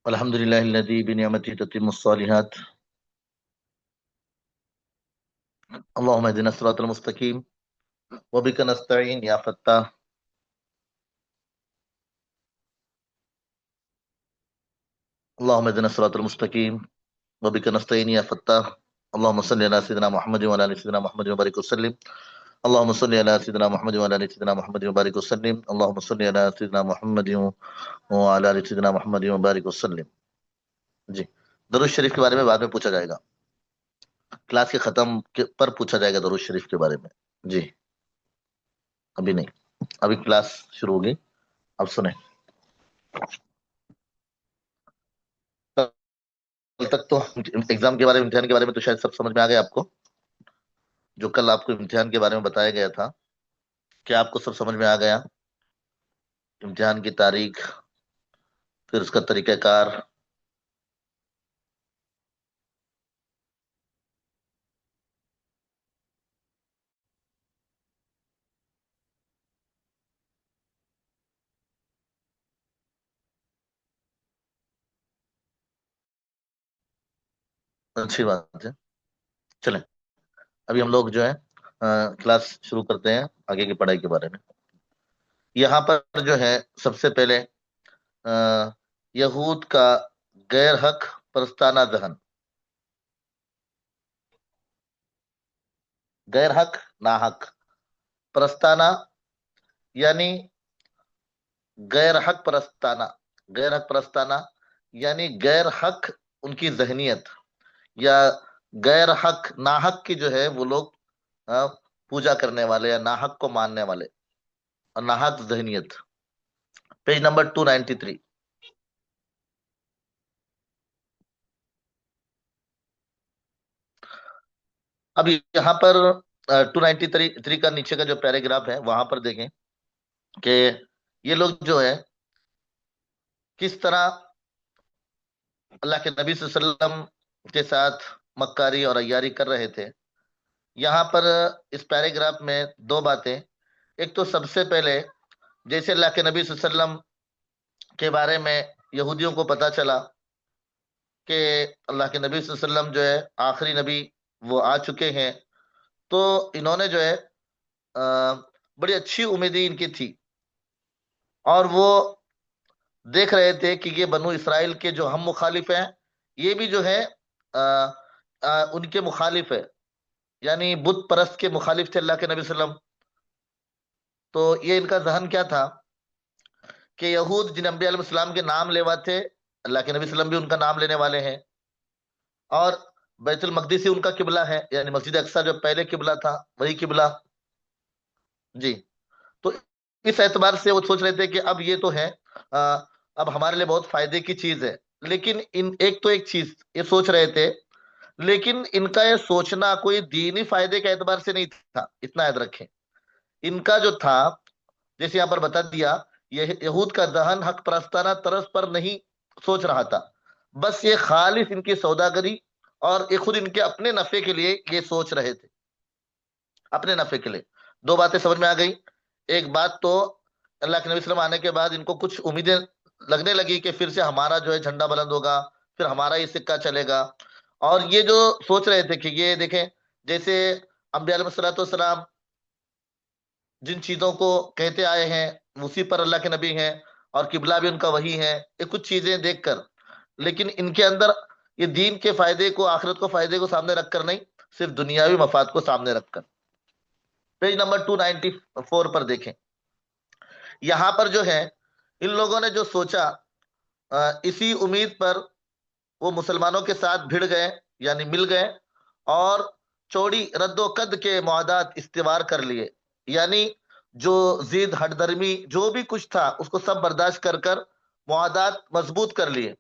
الحمد لله الذي بنعمته تتم الصالحات. اللهم اهدنا الصراط المستقيم وبك نستعين يا فتاح. اللهم اهدنا الصراط المستقيم وبك نستعين يا فتاح. اللهم صل على سيدنا محمد وعلى ال سيدنا محمد وبارك وسلم. اللهم صل على سيدنا محمد وعلى ال سيدنا محمد وبارك وسلم. اللهم صل على سيدنا محمد وعلى ال سيدنا محمد وبارك وسلم. جی، درود شریف کے بارے میں بعد میں پوچھا جائے گا، کلاس کے ختم پر پوچھا جائے گا درود شریف کے بارے میں. جی ابھی نہیں، ابھی کلاس شروع ہوگی. اب سنیں، کل تک تو ایگزام کے بارے میں، امتحان کے بارے میں تو شاید سب سمجھ میں آ گیا آپ کو. جو کل آپ کو امتحان کے بارے میں بتایا گیا تھا، کیا آپ کو سب سمجھ میں آ گیا؟ امتحان کی تاریخ، پھر اس کا طریقہ کار. اچھی بات ہے. چلیں ابھی ہم لوگ جو ہے کلاس شروع کرتے ہیں آگے کی پڑھائی کے بارے میں. یہاں پر جو ہے سب سے پہلے یہود کا غیر حق پرستانہ ذہن. غیر حق، ناحق. پرستانہ یعنی غیر حق پرستانہ. غیر حق پرستانہ یعنی غیر حق ان کی ذہنیت، یا غیر حق ناحق کی جو ہے وہ لوگ پوجا کرنے والے یا ناحق کو ماننے والے، اور ناحق ذہنیت. Page number 293. اب یہاں پر 293 کا نیچے کا جو پیراگراف ہے وہاں پر دیکھیں کہ یہ لوگ جو ہے کس طرح اللہ کے نبی صلی اللہ علیہ وسلم کے ساتھ مکاری اور عیاری کر رہے تھے. یہاں پر اس پیراگراف میں دو باتیں. ایک تو سب سے پہلے جیسے اللہ کے نبی صلی اللہ علیہ وسلم کے بارے میں یہودیوں کو پتا چلا کہ اللہ کے نبی صلی اللہ علیہ وسلم جو ہے آخری نبی وہ آ چکے ہیں، تو انہوں نے جو ہے بڑی اچھی امیدیں ان کی تھی، اور وہ دیکھ رہے تھے کہ یہ بنو اسرائیل کے جو ہم مخالف ہیں، یہ بھی جو ہے ان کے مخالف ہے، یعنی بت پرست کے مخالف تھے اللہ کے نبی صلی اللہ علیہ وسلم. تو یہ ان کا ذہن کیا تھا کہ یہود جن انبیاء علیہ السلام کے نام لیوا تھے، اللہ کے نبی صلی اللہ علیہ وسلم بھی ان کا نام لینے والے ہیں، اور بیت المقدس ہی ان کا قبلہ ہے، یعنی مسجد اقصی جو پہلے قبلہ تھا وہی قبلہ. جی، تو اس اعتبار سے وہ سوچ رہے تھے کہ اب یہ تو ہے، اب ہمارے لیے بہت فائدے کی چیز ہے. لیکن ایک چیز یہ سوچ رہے تھے، لیکن ان کا یہ سوچنا کوئی دینی فائدے کے اعتبار سے نہیں تھا. اتنا یاد رکھیں، ان کا جو تھا جیسے یہاں پر بتا دیا، یہ یہود کا ذہن حق پرستانہ طرز پر نہیں سوچ رہا تھا، بس یہ خالص ان کی سوداگری اور یہ خود ان کے اپنے نفع کے لیے یہ سوچ رہے تھے، اپنے نفع کے لیے. دو باتیں سمجھ میں آ گئی. ایک بات تو اللہ کے نبی صلی اللہ علیہ وسلم آنے کے بعد ان کو کچھ امیدیں لگنے لگی کہ پھر سے ہمارا جو ہے جھنڈا بلند ہوگا، پھر ہمارا یہ سکہ چلے گا. اور یہ جو سوچ رہے تھے کہ یہ دیکھیں جیسے انبیاء علیہ الصلوۃ والسلام جن چیزوں کو کہتے آئے ہیں اسی پر اللہ کے نبی ہیں، اور قبلہ بھی ان کا وہی ہے. یہ کچھ چیزیں دیکھ کر، لیکن ان کے اندر یہ دین کے فائدے کو، آخرت کو فائدے کو سامنے رکھ کر نہیں، صرف دنیاوی مفاد کو سامنے رکھ کر. پیج نمبر 294 پر دیکھیں. یہاں پر جو ہے ان لوگوں نے جو سوچا، اسی امید پر وہ مسلمانوں کے ساتھ بھیڑ گئے، یعنی مل گئے، اور چوڑی رد و قد کے معاہدات استوار کر لیے. یعنی جو ضد ہٹ درمی جو بھی کچھ تھا اس کو سب برداشت کر کر معاہدات مضبوط کر لیے،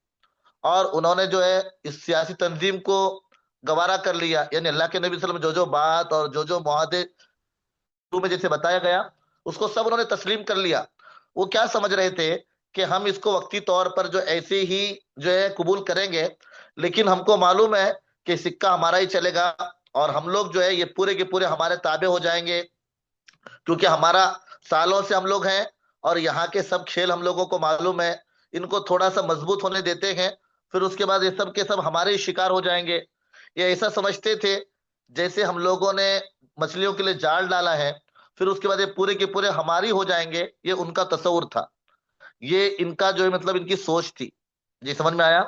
اور انہوں نے جو ہے اس سیاسی تنظیم کو گوارا کر لیا. یعنی اللہ کے نبی صلی اللہ علیہ وسلم جو بات اور جو معاہدے میں جیسے بتایا گیا اس کو سب انہوں نے تسلیم کر لیا. وہ کیا سمجھ رہے تھے کہ ہم اس کو وقتی طور پر جو ایسے ہی جو ہے قبول کریں گے، لیکن ہم کو معلوم ہے کہ سکہ ہمارا ہی چلے گا، اور ہم لوگ جو ہے یہ پورے کے پورے ہمارے تابع ہو جائیں گے، کیونکہ ہمارا سالوں سے ہم لوگ ہیں، اور یہاں کے سب کھیل ہم لوگوں کو معلوم ہے. ان کو تھوڑا سا مضبوط ہونے دیتے ہیں، پھر اس کے بعد یہ سب کے سب ہمارے ہی شکار ہو جائیں گے. یہ ایسا سمجھتے تھے جیسے ہم لوگوں نے مچھلیوں کے لیے جال ڈالا ہے، پھر اس کے بعد یہ پورے کے پورے ہماری ہو جائیں گے. یہ ان کا تصور تھا، یہ ان کا جو ہے مطلب ان کی سوچ تھی. جی سمجھ میں آیا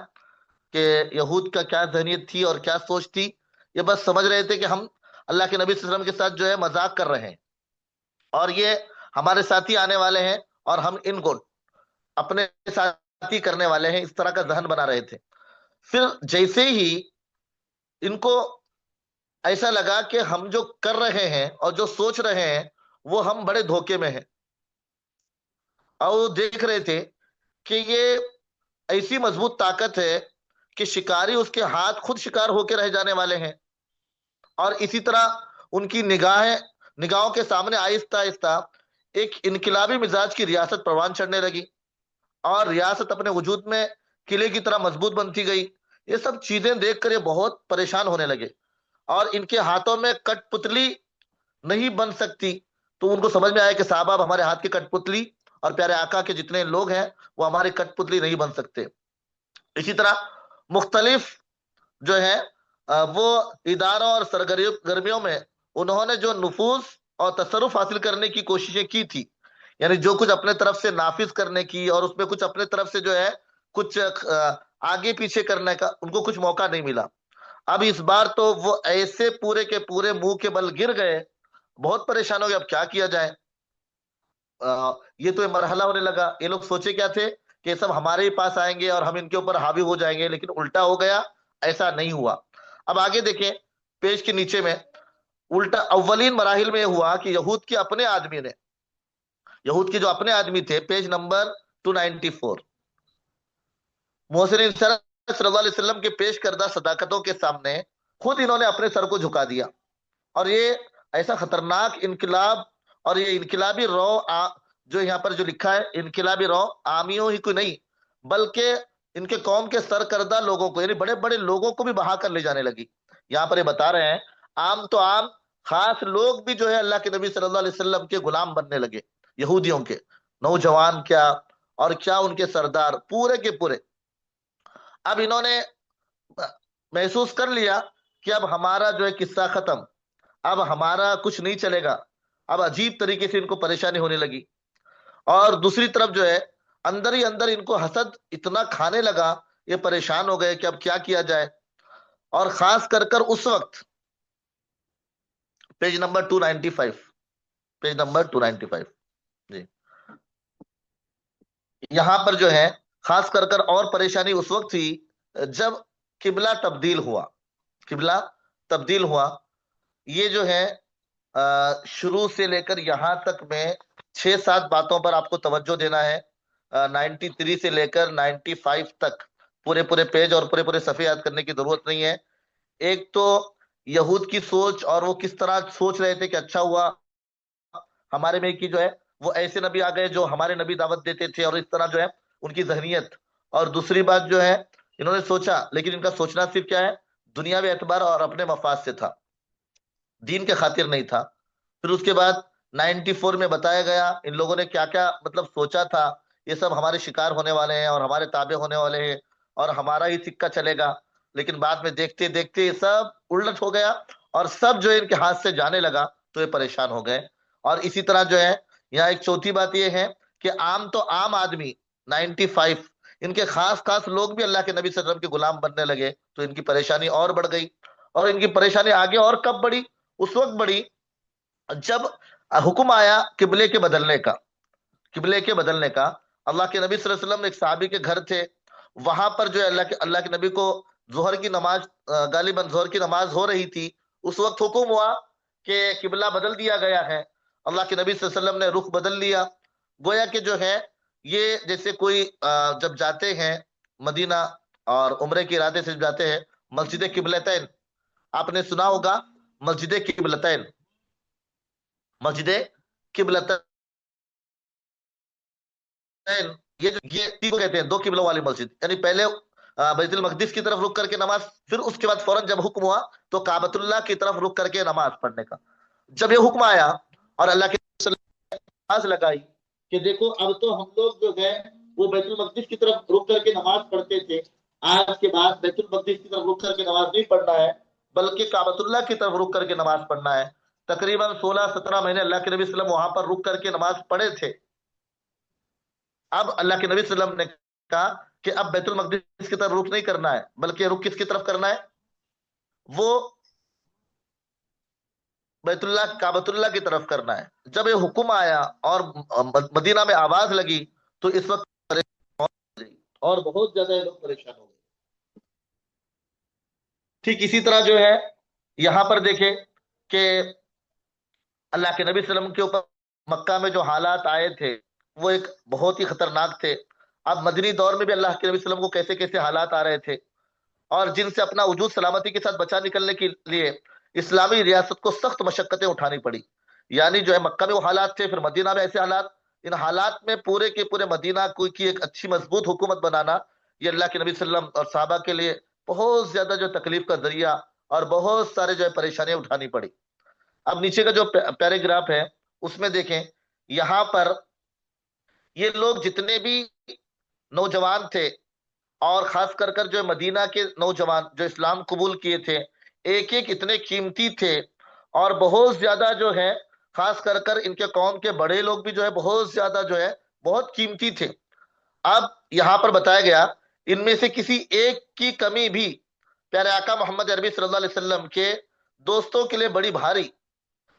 کہ یہود کا کیا ذہنیت تھی اور کیا سوچ تھی؟ یہ بس سمجھ رہے تھے کہ ہم اللہ کے نبی صلی اللہ علیہ وسلم کے ساتھ جو ہے مذاق کر رہے ہیں، اور یہ ہمارے ساتھی آنے والے ہیں اور ہم ان کو اپنے ساتھی کرنے والے ہیں. اس طرح کا ذہن بنا رہے تھے. پھر جیسے ہی ان کو ایسا لگا کہ ہم جو کر رہے ہیں اور جو سوچ رہے ہیں وہ ہم بڑے دھوکے میں ہیں، اور دیکھ رہے تھے کہ یہ ایسی مضبوط طاقت ہے کہ شکاری اس کے ہاتھ خود شکار ہو کے رہ جانے والے ہیں. اور اسی طرح ان کی نگاہوں کے سامنے آہستہ آہستہ ایک انقلابی مزاج کی ریاست پروان چڑھنے لگی، اور ریاست اپنے وجود میں قلعے کی طرح مضبوط بنتی گئی. یہ سب چیزیں دیکھ کر یہ بہت پریشان ہونے لگے، اور ان کے ہاتھوں میں کٹ پتلی نہیں بن سکتی. تو ان کو سمجھ میں آیا کہ صحابہ اب ہمارے ہاتھ کی کٹ پتلی اور پیارے آقا کے جتنے لوگ ہیں وہ ہماری کٹ پتلی نہیں بن سکتے. اسی طرح مختلف جو ہے وہ اداروں اور سرگرمیوں میں انہوں نے جو نفوذ اور تصرف حاصل کرنے کی کوششیں کی تھی، یعنی جو کچھ اپنے طرف سے نافذ کرنے کی اور اس میں کچھ اپنے طرف سے جو ہے کچھ آگے پیچھے کرنے کا ان کو کچھ موقع نہیں ملا. اب اس بار تو وہ ایسے پورے کے پورے منہ کے بل گر گئے، بہت پریشان ہو گئے اب کیا کیا جائے. یہ تو مرحلہ ہونے لگا. یہ لوگ سوچے کیا تھے کہ یہ سب ہمارے ہی پاس آئیں گے اور ہم ان کے اوپر حاوی ہو جائیں گے، لیکن الٹا ہو گیا، ایسا نہیں ہوا. اب آگے دیکھیں پیج کے نیچے میں الٹا اولین مراحل میں یہ ہوا کہ یہود کے جو اپنے آدمی تھے، پیج نمبر 294، محسن صلی اللہ علیہ وسلم کے پیش کردہ صداقتوں کے سامنے خود انہوں نے اپنے سر کو جھکا دیا. اور یہ ایسا خطرناک انقلاب، اور یہ انقلابی رو جو یہاں پر جو لکھا ہے انقلابی رو عامیوں ہی کو نہیں بلکہ ان کے قوم کے سرکردہ لوگوں کو، یعنی بڑے بڑے لوگوں کو بھی بہا کر لے جانے لگی. یہاں پر یہ بتا رہے ہیں عام تو عام، خاص لوگ بھی جو ہے اللہ کے نبی صلی اللہ علیہ وسلم کے غلام بننے لگے. یہودیوں کے نوجوان کیا اور کیا ان کے سردار پورے کے پورے. اب انہوں نے محسوس کر لیا کہ اب ہمارا جو ہے قصہ ختم، اب ہمارا کچھ نہیں چلے گا. اب عجیب طریقے سے ان کو پریشانی ہونے لگی، اور دوسری طرف جو ہے اندر ہی اندر ان کو حسد اتنا کھانے لگا، یہ پریشان ہو گئے کہ اب کیا کیا جائے. اور خاص کر اس وقت پیج نمبر 295، پیج نمبر 295 جی، یہاں پر جو ہے خاص کر اور پریشانی اس وقت تھی جب قبلہ تبدیل ہوا. قبلہ تبدیل ہوا، یہ جو ہے شروع سے لے کر یہاں تک میں 6-7 باتوں پر آپ کو توجہ دینا ہے. 93 سے لے کر 95 تک پورے پورے پیج اور پورے پورے صفحے یاد کرنے کی ضرورت نہیں ہے. ایک تو یہود کی سوچ، اور وہ کس طرح سوچ رہے تھے کہ اچھا ہوا ہمارے میں کی جو ہے وہ ایسے نبی آ گئے جو ہمارے نبی دعوت دیتے تھے، اور اس طرح جو ہے ان کی ذہنیت. اور دوسری بات جو ہے انہوں نے سوچا، لیکن ان کا سوچنا صرف کیا ہے، دنیاوی اعتبار اور اپنے مفاد سے تھا، دین کے خاطر نہیں تھا. پھر اس کے بعد 94 میں بتایا گیا ان لوگوں نے کیا کیا مطلب سوچا تھا، یہ سب ہمارے شکار ہونے والے ہیں اور ہمارے تابع ہونے والے ہیں اور ہمارا ہی سکہ چلے گا. لیکن بعد میں دیکھتے دیکھتے یہ سب الٹ ہو گیا، اور سب جو ان کے ہاتھ سے جانے لگا تو یہ پریشان ہو گئے. اور اسی طرح جو ہے یہاں ایک چوتھی بات یہ ہے کہ عام تو عام آدمی 95 ان کے خاص خاص لوگ بھی اللہ کے نبی صلی اللہ علیہ وسلم کے غلام بننے لگے، تو ان کی پریشانی اور بڑھ گئی. اور ان کی پریشانی آگے اور کب بڑھی؟ اس وقت بڑھی جب حکم آیا قبلے کے بدلنے کا. قبلے کے بدلنے کا، اللہ کے نبی صلی اللہ علیہ وسلم ایک صحابی کے گھر تھے، وہاں پر جو ہے اللہ کے نبی کو ظہر کی نماز، غالباً ظہر کی نماز ہو رہی تھی. اس وقت حکم ہوا کہ قبلہ بدل دیا گیا ہے. اللہ کے نبی صلی اللہ علیہ وسلم نے رخ بدل لیا. گویا کہ جو ہے یہ جیسے کوئی جب جاتے ہیں مدینہ اور عمرے کے ارادے سے جاتے ہیں، مسجد قبلتین آپ نے سنا ہوگا، مسجد قبلتین، مسجد قبلتین، یہ کو کہتے ہیں دو قبلوں والی مسجد. یعنی پہلے بیت المقدس کی طرف رخ کر کے نماز، پھر اس کے بعد فوراً جب حکم ہوا تو کعبۃ اللہ کی طرف رخ کر کے نماز پڑھنے کا. جب یہ حکم آیا اور اللہ کے نبی صلی اللہ علیہ وسلم نے آواز لگائی کہ دیکھو اب تو ہم لوگ جو گئے وہ بیت المقدس کی طرف رک کر کے نماز پڑھتے تھے. آج کے بعد بیت المقدس کی طرف رک کر کے نماز نہیں پڑھنا ہے، بلکہ کعبۃ اللہ کی طرف رک کر کے نماز پڑھنا ہے. تقریباً 16-17 مہینے اللہ کے نبی صلی اللہ علیہ وسلم وہاں پر رک کر کے نماز پڑھے تھے. اب اللہ کے نبی صلی اللہ علیہ وسلم نے کہا کہ اب بیت المقدس کی طرف رخ نہیں کرنا ہے، بلکہ رخ کس کی طرف کرنا ہے؟ وہ بیت اللہ کعبۃ اللہ کی طرف کرنا ہے. جب یہ حکم آیا اور مدینہ میں آواز لگی تو اس وقت اور بہت زیادہ لوگ پریشان ہو گئے. ٹھیک اسی طرح جو ہے یہاں پر دیکھیں کہ اللہ کے نبی صلی اللہ علیہ وسلم کے اوپر مکہ میں جو حالات آئے تھے وہ ایک بہت ہی خطرناک تھے. اب مدنی دور میں بھی اللہ کے نبی صلی اللہ علیہ وسلم کو کیسے کیسے حالات آ رہے تھے، اور جن سے اپنا وجود سلامتی کے ساتھ بچا نکلنے کے لیے اسلامی ریاست کو سخت مشقتیں اٹھانی پڑی. یعنی جو ہے مکہ میں وہ حالات تھے، پھر مدینہ میں ایسے حالات. ان حالات میں پورے کے پورے مدینہ کی ایک اچھی مضبوط حکومت بنانا یہ اللہ کے نبی صلی اللہ علیہ وسلم اور صحابہ کے لیے بہت زیادہ جو تکلیف کا ذریعہ اور بہت سارے جو ہے پریشانیاں اٹھانی پڑی. اب نیچے کا جو پیراگراف ہے اس میں دیکھیں، یہاں پر یہ لوگ جتنے بھی نوجوان تھے اور خاص کر کر جو مدینہ کے نوجوان جو اسلام قبول کیے تھے، ایک ایک اتنے قیمتی تھے اور بہت زیادہ جو ہے خاص کر کر ان کے قوم کے بڑے لوگ بھی جو ہے بہت زیادہ جو ہے بہت قیمتی تھے. اب یہاں پر بتایا گیا ان میں سے کسی ایک کی کمی بھی پیارے آقا محمد عربی صلی اللہ علیہ وسلم کے دوستوں کے لیے بڑی بھاری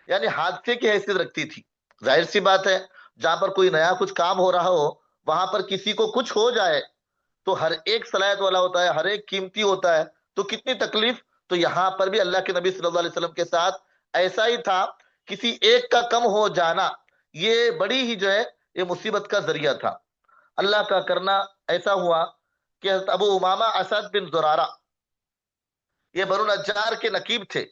یعنی حادثے کی حیثیت رکھتی تھی. ظاہر سی بات ہے جہاں پر کوئی نیا کچھ کام ہو رہا ہو وہاں پر کسی کو کچھ ہو جائے تو ہر ایک صلاحیت والا ہوتا ہے، ہر ایک قیمتی ہوتا ہے، تو کتنی تکلیف. تو یہاں پر بھی اللہ کے نبی صلی اللہ علیہ وسلم کے ساتھ ایسا ہی تھا. کسی ایک کا کم ہو جانا یہ بڑی ہی جو ہے یہ مصیبت کا ذریعہ تھا. اللہ کا کرنا ایسا ہوا کہ حضرت ابو امامہ اسد بن زرارہ یہ بنو نجار کے نقیب تھے.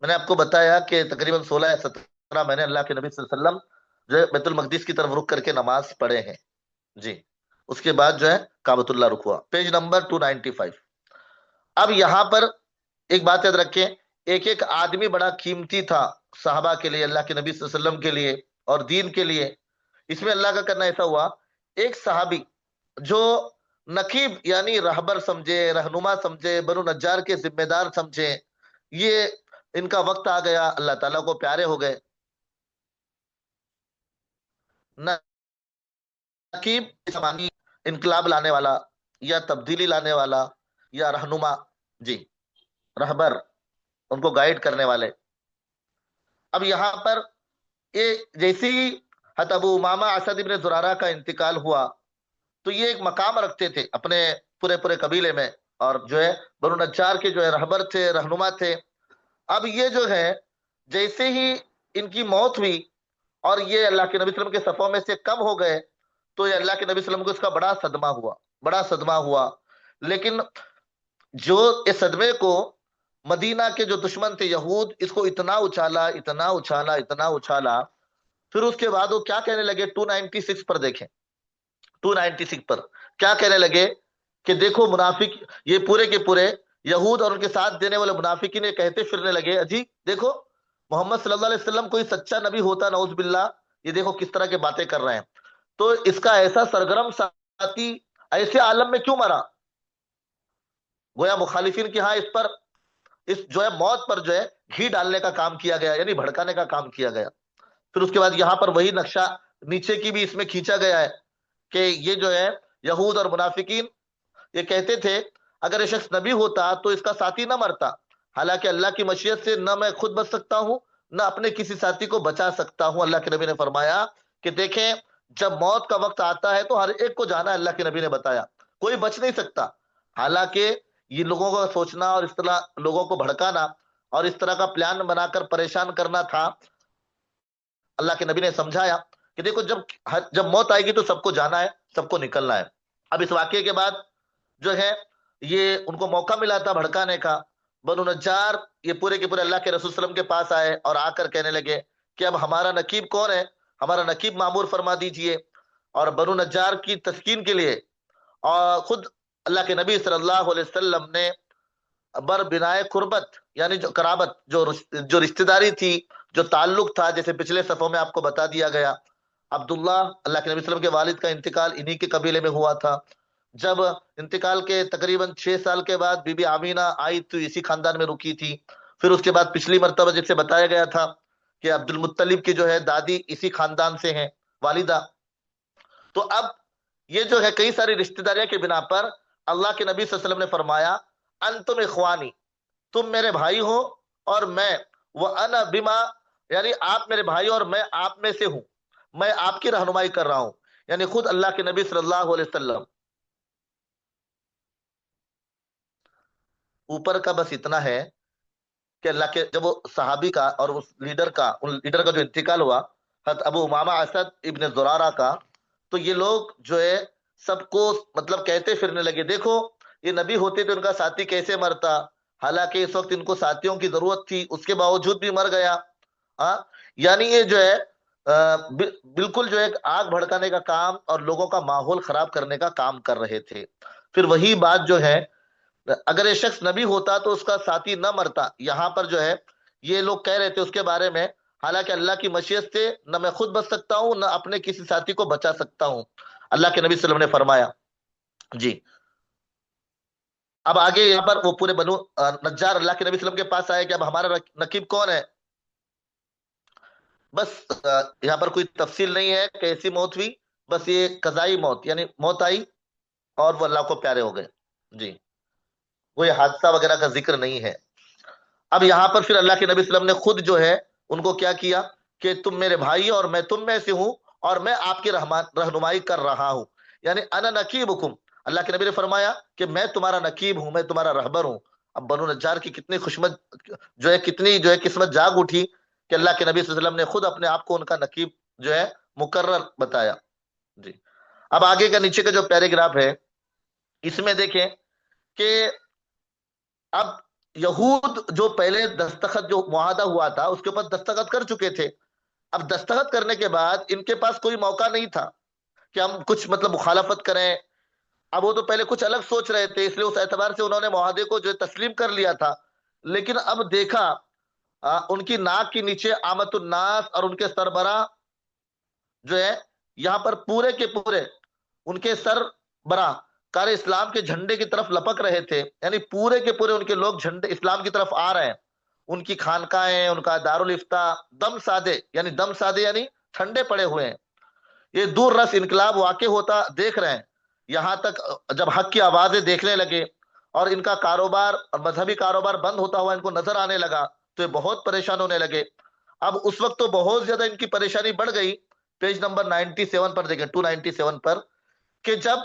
میں نے آپ کو بتایا کہ تقریباً 16 یا 17 مہینے اللہ کے نبی صلی اللہ علیہ وسلم جو ہے بیت المقدس کی طرف رک کر کے نماز پڑھے ہیں. جی اس کے بعد جو ہے کعبۃ اللہ رک ہوا. Page number 295. اب یہاں پر ایک بات یاد رکھیں، ایک ایک آدمی بڑا قیمتی تھا صحابہ کے لیے، اللہ کے نبی صلی اللہ علیہ وسلم کے لیے اور دین کے لیے. اس میں اللہ کا کرنا ایسا ہوا، ایک صحابی جو نقیب یعنی رہبر سمجھے، رہنما سمجھے، بنو نجار کے ذمہ دار سمجھے، یہ ان کا وقت آ گیا، اللہ تعالیٰ کو پیارے ہو گئے. نقیب زمانی انقلاب لانے والا یا تبدیلی لانے والا یا رہنما، جی رہبر، ان کو گائیڈ کرنے والے. اب یہاں پر یہ جیسے ہی حضرت ابو امامہ اسد ابن زرارہ کا انتقال ہوا تو یہ ایک مقام رکھتے تھے اپنے پورے پورے قبیلے میں، اور جو ہے بنو نجار کے جو ہے رہبر تھے، رہنما تھے. اب یہ جو ہے جیسے ہی ان کی موت ہوئی اور یہ اللہ کے نبی صلی اللہ علیہ وسلم کے صفوں میں سے کم ہو گئے تو یہ اللہ کے نبی صلی اللہ علیہ وسلم کو اس کا بڑا صدمہ ہوا، بڑا صدمہ ہوا. لیکن جو اس صدمے کو مدینہ کے جو دشمن تھے یہود اس کو اتنا اچھالا، اتنا اچھالا، اتنا اچھالا، پھر اس کے بعد وہ کیا کہنے لگے؟ 296 پر دیکھیں، 296 پر کیا کہنے لگے کہ دیکھو منافق، یہ پورے کے پورے یہود اور ان کے ساتھ دینے والے منافقین یہ کہتے پھرنے لگے، اجی دیکھو محمد صلی اللہ علیہ وسلم کوئی سچا نبی ہوتا نعوذ باللہ، یہ دیکھو کس طرح کی باتیں کر رہے ہیں، تو اس کا ایسا سرگرم ساتھی ایسے عالم میں کیوں مرا؟ گویا مخالفین کی ہاں اس پر اس جو ہے موت پر جو ہے گھی ڈالنے کا کام کیا گیا، یعنی بھڑکانے کا کام کیا گیا. پھر اس کے بعد یہاں پر وہی نقشہ نیچے کی بھی اس میں کھینچا گیا ہے کہ یہ جو ہے یہود اور منافقین یہ کہتے تھے اگر یہ شخص نبی ہوتا تو اس کا ساتھی نہ مرتا، حالانکہ اللہ کی مشیت سے نہ میں خود بچ سکتا ہوں نہ اپنے کسی ساتھی کو بچا سکتا ہوں. اللہ کے نبی نے فرمایا کہ دیکھیں جب موت کا وقت آتا ہے تو ہر ایک کو جانا ہے، اللہ کے نبی نے بتایا کوئی بچ نہیں سکتا. حالانکہ یہ لوگوں کا سوچنا اور اس طرح لوگوں کو بھڑکانا اور اس طرح کا پلان بنا کر پریشان کرنا تھا. اللہ کے نبی نے سمجھایا کہ دیکھو جب موت آئے گی تو سب کو جانا ہے، سب کو نکلنا ہے. اب اس واقعے کے بعد جو ہے یہ ان کو موقع ملا تھا بھڑکانے کا. بنو نجار یہ پورے کے پورے اللہ کے رسول صلی اللہ علیہ وسلم کے پاس آئے اور آ کر کہنے لگے کہ اب ہمارا نقیب کون ہے، ہمارا نقیب معمور فرما دیجئے. اور بنو نجار کی تسکین کے لیے اور خود اللہ کے نبی صلی اللہ علیہ وسلم نے بر بنائے قربت، یعنی جو قرابت، جو رشتہ داری تھی، جو تعلق تھا، جیسے پچھلے صفوں میں آپ کو بتا دیا گیا، عبداللہ اللہ کے نبی صلی اللہ علیہ وسلم کے والد کا انتقال انہی کے قبیلے میں ہوا تھا. جب انتقال کے تقریباً 6 سال کے بعد بی بی آمینہ آئی تو اسی خاندان میں رکی تھی. پھر اس کے بعد پچھلی مرتبہ جیسے بتایا گیا تھا کہ عبد المطلب کی جو ہے دادی اسی خاندان سے ہیں، والدہ. تو اب یہ جو ہے کئی ساری رشتہ داریاں کے بنا پر اللہ کے نبی صلی اللہ علیہ وسلم نے فرمایا انتم اخوانی، تم میرے بھائی ہو اور میں، وہ انا بما، یعنی آپ میرے بھائی اور میں آپ میں سے ہوں، میں آپ کی رہنمائی کر رہا ہوں. یعنی خود اللہ کے نبی صلی اللہ علیہ وسلم. اوپر کا بس اتنا ہے کہ اللہ کے جب وہ صحابی کا اور اس لیڈر کا جو انتقال ہوا، حضرت ابو امامہ اسد ابن زرارہ کا، تو یہ لوگ جو ہے سب کو مطلب کہتے پھرنے لگے، دیکھو یہ نبی ہوتے تو ان کا ساتھی کیسے مرتا، حالانکہ اس وقت ان کو ساتھیوں کی ضرورت تھی، اس کے باوجود بھی مر گیا. ہاں، یعنی یہ جو ہے بالکل جو ہے آگ بھڑکانے کا کام اور لوگوں کا ماحول خراب کرنے کا کام کر رہے تھے. پھر وہی بات جو ہے، اگر یہ شخص نبی ہوتا تو اس کا ساتھی نہ مرتا. یہاں پر جو ہے یہ لوگ کہہ رہے تھے اس کے بارے میں، حالانکہ اللہ کی مشیت سے نہ میں خود بچ سکتا ہوں نہ اپنے کسی ساتھی کو بچا سکتا ہوں. اللہ کے نبی صلی اللہ علیہ وسلم نے فرمایا. جی. اب آگے یہاں پر وہ پورے بنو نجار اللہ کے نبی صلی اللہ علیہ وسلم کے پاس آئے کہ اب ہمارا نقیب کون ہے. بس یہاں پر کوئی تفصیل نہیں ہے کہ ایسی موت ہوئی، بس یہ قضائی موت، یعنی موت آئی اور وہ اللہ کو پیارے ہو گئے. جی. کوئی حادثہ وغیرہ کا ذکر نہیں ہے. اب یہاں پر پھر اللہ کے نبی صلی اللہ علیہ وسلم نے خود جو ہے ان کو کیا کیا کہ تم میرے بھائی اور میں تم میں سے ہوں اور میں آپ کی رہنمائی کر رہا ہوں. یعنی انا نقیبکم، اللہ کے نبی نے فرمایا کہ میں تمہارا نقیب ہوں، میں تمہارا رہبر ہوں. اب بنو نجار کی کتنی کتنی جو ہے قسمت جاگ اٹھی کہ اللہ کے نبی صلی اللہ علیہ وسلم نے خود اپنے آپ کو ان کا نقیب جو ہے مقرر بتایا. جی. اب آگے کا نیچے کا جو پیراگراف ہے اس میں دیکھیں کہ اب یہود جو پہلے دستخط جو معاہدہ ہوا تھا اس کے اوپر دستخط کر چکے تھے. اب دستخط کرنے کے بعد ان کے پاس کوئی موقع نہیں تھا کہ ہم کچھ مطلب مخالفت کریں. اب وہ تو پہلے کچھ الگ سوچ رہے تھے، اس لیے اس اعتبار سے انہوں نے معاہدے کو جو ہے تسلیم کر لیا تھا. لیکن اب دیکھا ان کی ناک کے نیچے آمت الناس اور ان کے سربراہ جو ہے یہاں پر پورے کے پورے ان کے سربراہ کار اسلام کے جھنڈے کی طرف لپک رہے تھے. یعنی پورے کے پورے ان کے لوگ جھنڈے اسلام کی طرف آ رہے ہیں. ان کی خانقاہیں، ان کا دارالفتہ دم سادے یعنی ٹھنڈے پڑے ہوئے ہیں. یہ دور رس انقلاب واقع ہوتا دیکھ رہے ہیں. یہاں تک جب حق کی آوازیں دیکھنے لگے اور ان کا کاروبار اور مذہبی کاروبار بند ہوتا ہوا ان کو نظر آنے لگا تو یہ بہت پریشان ہونے لگے. اب اس وقت تو بہت زیادہ ان کی پریشانی بڑھ گئی. پیج نمبر 97 پر دیکھیں، 297 پر، کہ جب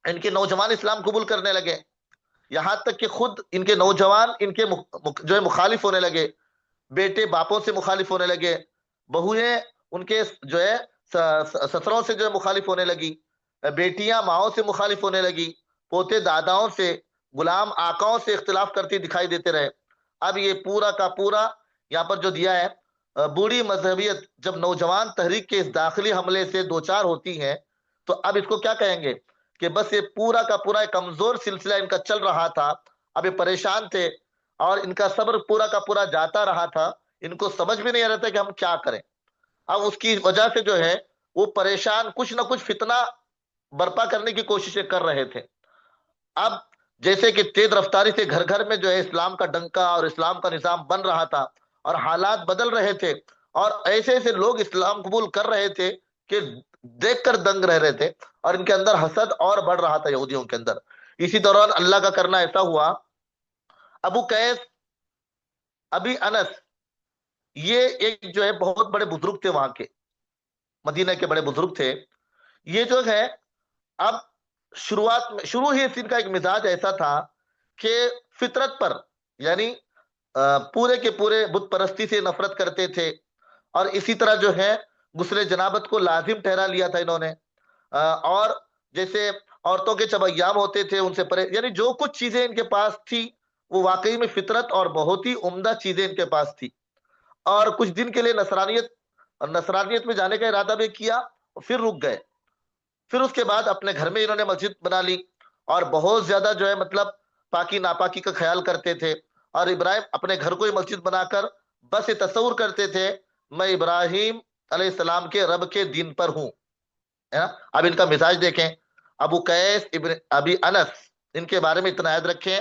ان کے نوجوان اسلام قبول کرنے لگے، یہاں تک کہ خود ان کے نوجوان ان کے جو ہے مخالف ہونے لگے. بیٹے باپوں سے مخالف ہونے لگے، بہویں ان کے جو ہے سسروں سے جو ہے مخالف ہونے لگی، بیٹیاں ماؤں سے مخالف ہونے لگی، پوتے داداؤں سے، غلام آقاؤں سے اختلاف کرتی دکھائی دیتے رہے. اب یہ پورا کا پورا یہاں پر جو دیا ہے، بوڑھی مذہبیت جب نوجوان تحریک کے اس داخلی حملے سے دوچار ہوتی ہے تو اب اس کو کیا کہیں گے کہ بس یہ پورا کا پورا ایک کمزور سلسلہ ان کا چل رہا تھا. اب یہ پریشان تھے اور ان کا صبر پورا کا پورا جاتا رہا تھا. ان کو سمجھ بھی نہیں آ رہا تھا کہ ہم کیا کریں. اب اس کی وجہ سے جو ہے وہ پریشان کچھ نہ کچھ فتنہ برپا کرنے کی کوششیں کر رہے تھے. اب جیسے کہ تیز رفتاری سے گھر گھر میں جو ہے اسلام کا ڈنکا اور اسلام کا نظام بن رہا تھا اور حالات بدل رہے تھے اور ایسے ایسے لوگ اسلام قبول کر رہے تھے کہ دیکھ کر دنگ رہ رہے تھے اور ان کے اندر حسد اور بڑھ رہا تھا یہودیوں کے اندر. اسی دوران اللہ کا کرنا ایسا ہوا، ابو قیس ابی انس یہ ایک جو ہے بہت بڑے بزرگ تھے، وہاں کے مدینہ کے بڑے بزرگ تھے. یہ جو ہے اب شروع ہی ان کا ایک مزاج ایسا تھا کہ فطرت پر یعنی پورے کے پورے بت پرستی سے نفرت کرتے تھے اور اسی طرح جو ہے غسل جنابت کو لازم ٹھہرا لیا تھا انہوں نے. اور جیسے عورتوں کے جب ایام ہوتے تھے ان سے یعنی جو کچھ چیزیں ان کے پاس تھی وہ واقعی میں فطرت اور بہت ہی عمدہ چیزیں ان کے پاس تھی. اور کچھ دن کے لیے نصرانیت میں جانے کا ارادہ بھی کیا، پھر رک گئے. پھر اس کے بعد اپنے گھر میں انہوں نے مسجد بنا لی اور بہت زیادہ جو ہے مطلب پاکی ناپاکی کا خیال کرتے تھے، اور ابراہیم اپنے گھر کو ہی مسجد بنا کر بس یہ تصور کرتے تھے میں ابراہیم علیہ السلام کے رب کے دین پر ہوں، ہے نا۔ اب ان کا مزاج دیکھیں، ابو قیس ابن ابی انس، ان کے بارے میں اتنا یاد رکھیں،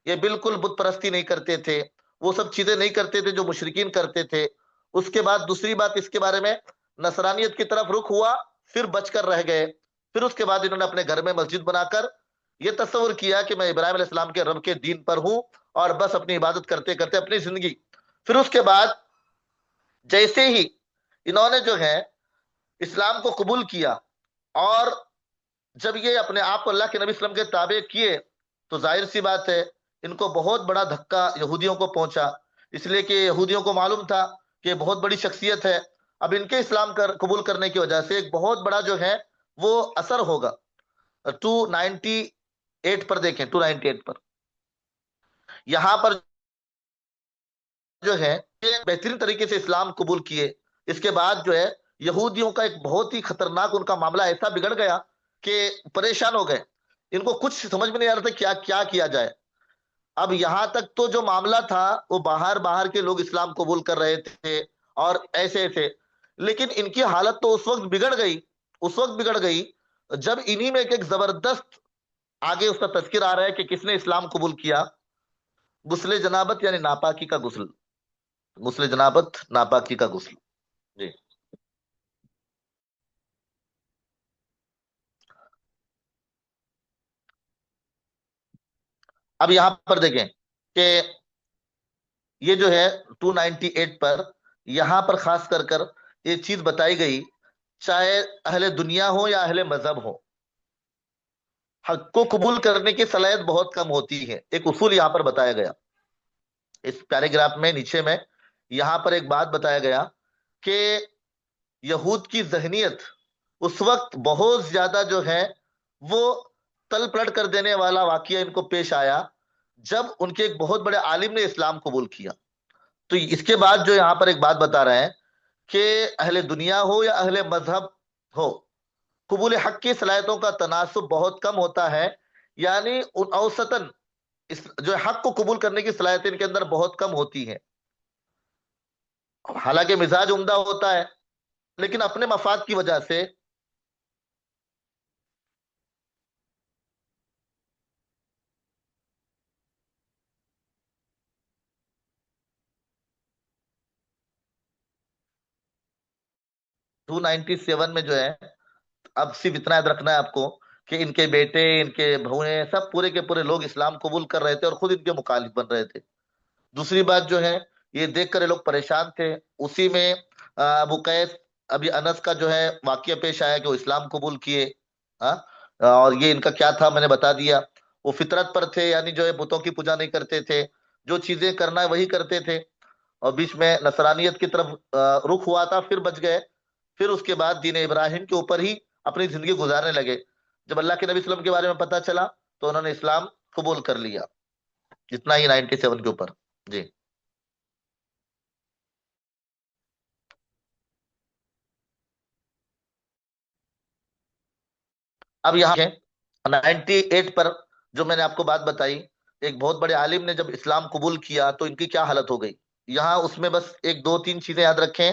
یہ بالکل بت پرستی نہیں کرتے تھے، وہ سب چیزیں نہیں کرتے تھے جو مشرکین کرتے تھے۔ اس کے بعد دوسری بات اس کے بارے میں، نصرانیت کی طرف رخ ہوا، پھر بچ کر رہ گئے، پھر اس کے بعد انہوں نے اپنے گھر میں مسجد بنا کر یہ تصور کیا کہ میں ابراہیم علیہ السلام کے رب کے دین پر ہوں، اور بس اپنی عبادت کرتے کرتے اپنی زندگی۔ پھر اس کے بعد جیسے ہی انہوں نے جو ہے اسلام کو قبول کیا، اور جب یہ اپنے آپ کو اللہ کے نبی صلی اللہ علیہ وسلم کے تابع کیے، تو ظاہر سی بات ہے ان کو بہت بڑا دھکا یہودیوں کو پہنچا، اس لیے کہ یہودیوں کو معلوم تھا کہ یہ بہت بڑی شخصیت ہے، اب ان کے اسلام قبول کرنے کی وجہ سے ایک بہت بڑا جو ہے وہ اثر ہوگا۔ 298 پر دیکھیں، 298 پر یہاں پر جو ہے یہ بہترین طریقے سے اسلام قبول کیے، اس کے بعد جو ہے یہودیوں کا ایک بہت ہی خطرناک ان کا معاملہ ایسا بگڑ گیا کہ پریشان ہو گئے، ان کو کچھ سمجھ میں نہیں آ رہا تھا کیا کیا کیا جائے۔ اب یہاں تک تو جو معاملہ تھا وہ باہر باہر کے لوگ اسلام قبول کر رہے تھے اور ایسے ایسے، لیکن ان کی حالت تو اس وقت بگڑ گئی، اس وقت بگڑ گئی جب انہی میں ایک زبردست آگے اس کا تذکر آ رہا ہے کہ کس نے اسلام قبول کیا، غسل جنابت یعنی ناپاکی کا غسل، غسل جنابت ناپاکی کا غسل۔ جی اب یہاں پر دیکھیں کہ یہ جو ہے 298 پر یہاں پر خاص کر یہ چیز بتائی گئی، چاہے اہل دنیا ہو یا اہل مذہب ہو، حق کو قبول کرنے کی صلاحیت بہت کم ہوتی ہے۔ ایک اصول یہاں پر بتایا گیا اس پیراگراف میں، نیچے میں یہاں پر ایک بات بتایا گیا کہ یہود کی ذہنیت اس وقت بہت زیادہ جو ہے وہ تل پلٹ کر دینے والا واقعہ ان کو پیش آیا جب ان کے ایک بہت بڑے عالم نے اسلام قبول کیا۔ تو اس کے بعد جو یہاں پر ایک بات بتا رہے ہیں کہ اہل دنیا ہو یا اہل مذہب ہو، قبول حق کی صلاحیتوں کا تناسب بہت کم ہوتا ہے، یعنی اوسطاً جو حق کو قبول کرنے کی صلاحیت ان کے اندر بہت کم ہوتی ہے، حالانکہ مزاج عمدہ ہوتا ہے، لیکن اپنے مفاد کی وجہ سے 297 میں جو ہے، اب صرف اتنا یاد رکھنا ہے آپ کو کہ ان کے بیٹے، ان کے بہویں، سب پورے کے پورے لوگ اسلام قبول کر رہے تھے اور خود ان کے مخالف بن رہے تھے۔ دوسری بات جو ہے یہ دیکھ کر یہ لوگ پریشان تھے، اسی میں ابو قیس ابھی انس کا جو ہے واقعہ پیش آیا کہ وہ اسلام قبول کیے، ہاں، اور یہ ان کا کیا تھا میں نے بتا دیا، وہ فطرت پر تھے، یعنی جو ہے بتوں کی پوجا نہیں کرتے تھے، جو چیزیں کرنا ہے وہی کرتے تھے، اور بیچ میں نصرانیت کی طرف رخ ہوا تھا، پھر بچ گئے، پھر اس کے بعد دین ابراہیم کے اوپر ہی اپنی زندگی گزارنے لگے۔ جب اللہ کے نبی صلی اللہ علیہ وسلم کے بارے میں پتا چلا تو انہوں نے اسلام قبول کر لیا۔ اتنا ہی 97 کے اوپر۔ جی اب یہاں 98 پر جو میں نے آپ کو بات بتائی، ایک بہت بڑے عالم نے جب اسلام قبول کیا تو ان کی کیا حالت ہو گئی، یہاں اس میں بس ایک دو تین چیزیں یاد رکھیں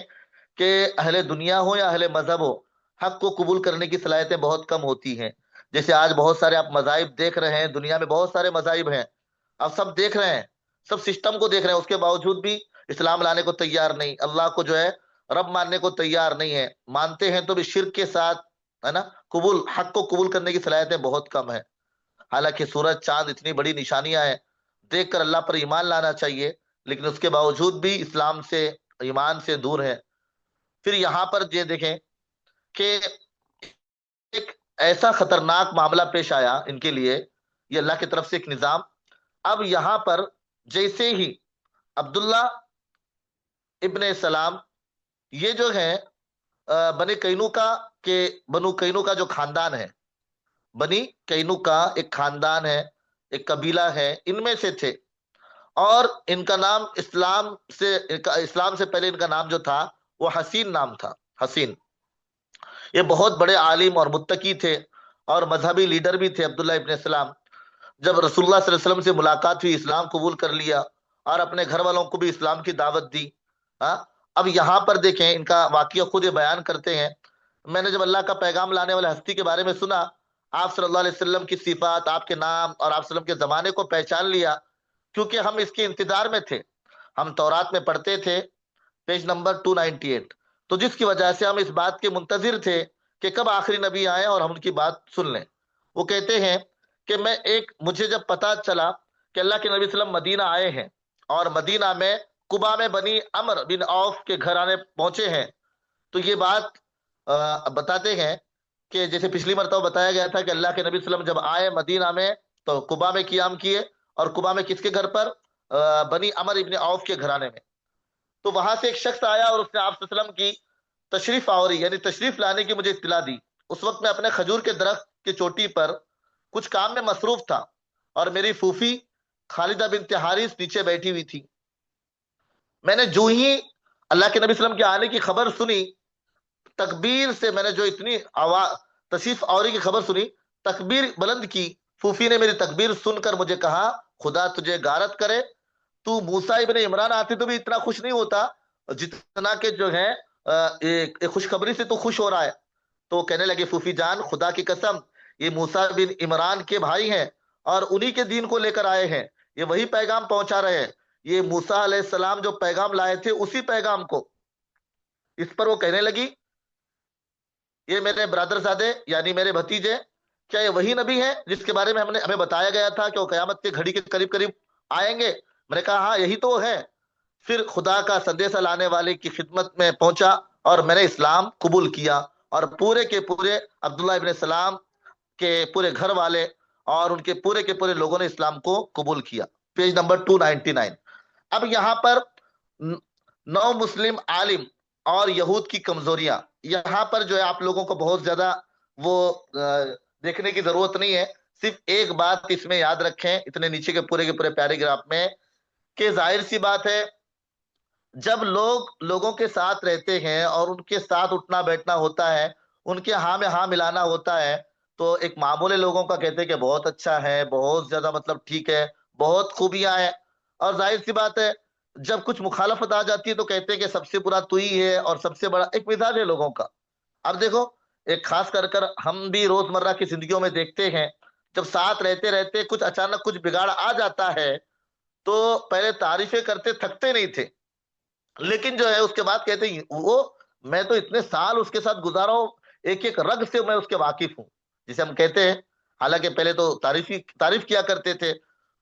کہ اہل دنیا ہو یا اہل مذہب ہو، حق کو قبول کرنے کی صلاحیتیں بہت کم ہوتی ہیں۔ جیسے آج بہت سارے آپ مذاہب دیکھ رہے ہیں، دنیا میں بہت سارے مذاہب ہیں، آپ سب دیکھ رہے ہیں، سب سسٹم کو دیکھ رہے ہیں، اس کے باوجود بھی اسلام لانے کو تیار نہیں، اللہ کو جو ہے رب ماننے کو تیار نہیں ہے، مانتے ہیں تو بھی شرک کے ساتھ، ہے نا۔ حق کو قبول کرنے کی صلاحیتیں بہت کم ہیں، حالانکہ سورج چاند اتنی بڑی نشانیاں ہیں، دیکھ کر اللہ پر ایمان لانا چاہیے، لیکن اس کے باوجود بھی اسلام سے، ایمان سے دور ہے۔ پھر یہاں پر یہ دیکھیں کہ ایک ایسا خطرناک معاملہ پیش آیا ان کے لیے، یہ اللہ کی طرف سے ایک نظام۔ اب یہاں پر جیسے ہی عبداللہ ابن سلام، یہ جو ہے بنی قینوقا کے، بنو قینوقا جو خاندان ہے، بنی قینوقا ایک خاندان ہے، ایک قبیلہ ہے، ان میں سے تھے، اور ان کا نام اسلام سے پہلے ان کا نام جو تھا وہ حسین نام تھا، حسین۔ یہ بہت بڑے عالم اور متقی تھے اور مذہبی لیڈر بھی تھے عبداللہ ابن سلام۔ جب رسول اللہ صلی اللہ علیہ وسلم سے ملاقات ہوئی، اسلام قبول کر لیا اور اپنے گھر والوں کو بھی اسلام کی دعوت دی. ہاں. اب یہاں پر دیکھیں ان کا واقعہ خود یہ بیان کرتے ہیں. میں نے جب اللہ کا پیغام لانے والے ہستی کے بارے میں سنا، آپ صلی اللہ علیہ وسلم کی صفات، آپ کے نام اور آپ صلی اللہ علیہ وسلم کے زمانے کو پہچان لیا، کیونکہ ہم اس کے انتظار میں تھے. ہم تورات میں پڑھتے تھے پیج نمبر 298. تو جس کی وجہ سے ہم اس بات کے منتظر تھے کہ کب آخری نبی آئے اور ہم ان کی بات سن لیں. وہ کہتے ہیں کہ مجھے جب پتا چلا کہ اللہ کے نبی صلی اللہ علیہ وسلم مدینہ آئے ہیں اور مدینہ میں قبا میں بنی عمر بن عوف کے گھر آنے پہنچے ہیں، تو یہ بات بتاتے ہیں کہ جیسے پچھلی مرتبہ بتایا گیا تھا کہ اللہ کے نبی صلی اللہ علیہ وسلم جب آئے مدینہ میں تو قبا میں قیام کیے، اور قبا میں کس کے گھر پر؟ بنی عمر ابن عوف کے گھرانے میں. تو وہاں سے ایک شخص آیا اور اس نے آپ صلی اللہ علیہ وسلم کی تشریف آوری یعنی تشریف لانے کی مجھے اطلاع دی. اس وقت میں اپنے کھجور کے درخت کی چوٹی پر کچھ کام میں مصروف تھا اور میری پھوفی خالدہ بنت حارث نیچے بیٹھی ہوئی تھی. میں نے جو ہی اللہ کے نبی صلی اللہ علیہ وسلم کے آنے کی خبر سنی، تکبیر سے میں نے جو اتنی آواز تشریف آوری کی خبر سنی، تکبیر بلند کی. پھوفی نے میری تکبیر سن کر مجھے کہا، خدا تجھے غارت کرے، تو موسیٰ ابن عمران آتی تو بھی اتنا خوش نہیں ہوتا جتنا کہ جو ہے ایک خوشخبری سے تو خوش ہو رہا ہے. تو کہنے لگے، پھوفی جان خدا کی قسم، یہ موسیٰ بن عمران کے بھائی ہیں اور انہی کے دین کو لے کر آئے ہیں، یہ وہی پیغام پہنچا رہے ہیں، یہ موسیٰ علیہ السلام جو پیغام لائے تھے اسی پیغام کو. اس پر وہ کہنے لگی، یہ میرے برادر زادے یعنی میرے بھتیجے، کیا یہ وہی نبی ہیں جس کے بارے میں ہمیں بتایا گیا تھا کہ وہ قیامت کے گھڑی کے قریب قریب آئیں گے؟ میں نے کہا ہاں یہی تو ہے. پھر خدا کا سندیشہ لانے والے کی خدمت میں پہنچا اور میں نے اسلام قبول کیا، اور پورے کے پورے عبداللہ ابن سلام کے پورے گھر والے اور ان کے پورے لوگوں نے اسلام کو قبول کیا. Page number 299. اب یہاں پر نو مسلم عالم اور یہود کی کمزوریاں، یہاں پر جو ہے آپ لوگوں کو بہت زیادہ وہ دیکھنے کی ضرورت نہیں ہے. صرف ایک بات اس میں یاد رکھیں اتنے نیچے کے پورے پیراگراف میں، کہ ظاہر سی بات ہے جب لوگوں کے ساتھ رہتے ہیں اور ان کے ساتھ اٹھنا بیٹھنا ہوتا ہے، ان کے ہاں میں ہاں ملانا ہوتا ہے، تو ایک معمولی لوگوں کا کہتے ہیں کہ بہت اچھا ہے، بہت زیادہ مطلب ٹھیک ہے، بہت خوبیاں ہیں. اور ظاہر سی بات ہے جب کچھ مخالفت آ جاتی ہے تو کہتے ہیں کہ سب سے برا تو ہی ہے اور سب سے بڑا. ایک مزاج ہے لوگوں کا. اب دیکھو ایک خاص کر ہم بھی روزمرہ کی زندگیوں میں دیکھتے ہیں، جب ساتھ رہتے رہتے کچھ اچانک کچھ بگاڑ آ جاتا ہے تو پہلے تعریفیں کرتے تھکتے نہیں تھے، لیکن جو ہے اس کے بعد کہتے ہیں وہ میں تو اتنے سال اس کے ساتھ گزارا ہوں، ایک ایک رگ سے میں اس کے واقف ہوں، جسے ہم کہتے ہیں. حالانکہ پہلے تو تعریف کیا کرتے تھے.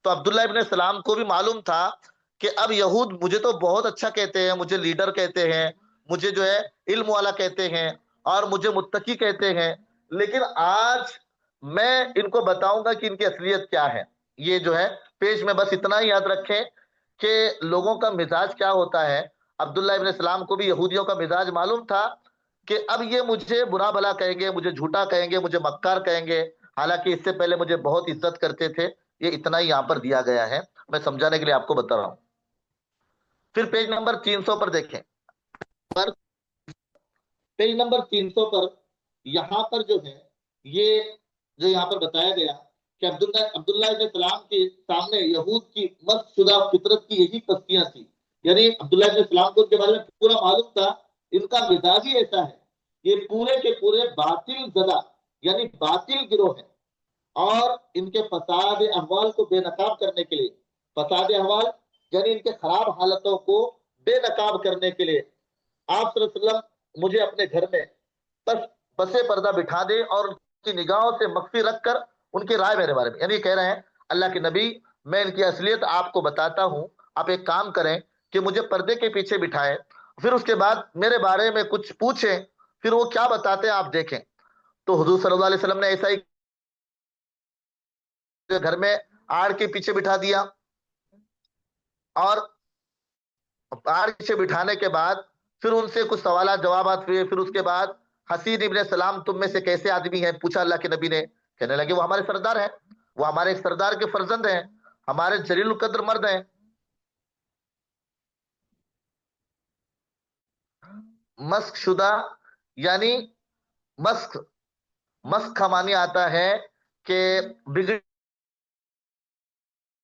تو عبداللہ ابن سلام کو بھی معلوم تھا کہ اب یہود مجھے تو بہت اچھا کہتے ہیں، مجھے لیڈر کہتے ہیں، مجھے جو ہے علم والا کہتے ہیں اور مجھے متقی کہتے ہیں، لیکن آج میں ان کو بتاؤں گا کہ ان کی اصلیت کیا ہے. یہ جو ہے پیج میں بس اتنا ہی یاد رکھیں کہ لوگوں کا مزاج کیا ہوتا ہے. عبداللہ ابن سلام کو بھی یہودیوں کا مزاج معلوم تھا کہ اب یہ مجھے برا بھلا کہیں گے، مجھے جھوٹا کہیں گے، مجھے مکار کہیں گے، حالانکہ اس سے پہلے مجھے بہت عزت کرتے تھے. یہ اتنا ہی یہاں پر دیا گیا ہے، میں سمجھانے کے لیے آپ کو بتا رہا ہوں. پھر پیج نمبر 300 پر دیکھیں. پیج نمبر 300 پر یہاں پر جو ہے یہ جو یہاں پر بتایا گیا کہ عبداللہ ابن سلام کے سامنے یہود کی مست شدہ فطرت کی یہی پستیاں تھی. یعنی عبداللہ ابن سلام کو ان کے بارے میں پورا معلوم تھا، ان کا مزاج ہی ایسا ہے، یہ پورے کے پورے باطل زدہ یعنی باطل گروہ ہے، اور ان کے فساد احوال کو بے نقاب کرنے کے لیے، فساد احوال یعنی ان کے خراب حالتوں کو بے نقاب کرنے کے لیے آپ صلی اللہ علیہ وسلم مجھے اپنے گھر میں پسے پردہ بٹھا دے اور ان کی نگاہوں سے مخفی رکھ کر ان کی رائے میرے بارے میں، یعنی کہہ رہے ہیں اللہ کے نبی میں ان کی اصلیت آپ کو بتاتا ہوں، آپ ایک کام کریں کہ مجھے پردے کے پیچھے بٹھائیں، پھر اس کے بعد میرے بارے میں کچھ پوچھیں، پھر وہ کیا بتاتے ہیں آپ دیکھیں. تو حضور صلی اللہ علیہ وسلم نے ایسا ہی گھر میں آڑ کے پیچھے بٹھا دیا، اور آڑ کے پیچھے بٹھانے کے بعد پھر ان سے کچھ سوالات جوابات ہوئے. پھر اس کے بعد حسین ابن سلام تم میں سے کیسے آدمی ہیں پوچھا اللہ کے نبی نے. کہنے لگے وہ ہمارے سردار ہیں، وہ ہمارے سردار کے فرزند ہیں، ہمارے جلیل القدر مرد ہیں. مسخ شدہ یعنی مسخ کا معنی آتا ہے کہ بگڑ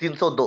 302,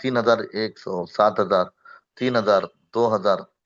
3,100, 7,000, 3,000, 2,000,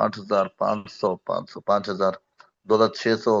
8,500, 500, 5,000, 2,600,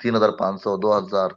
3,500, 2,000,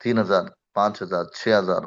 3000, 5000, 6000,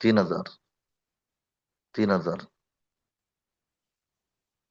3000, 3000,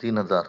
3,000,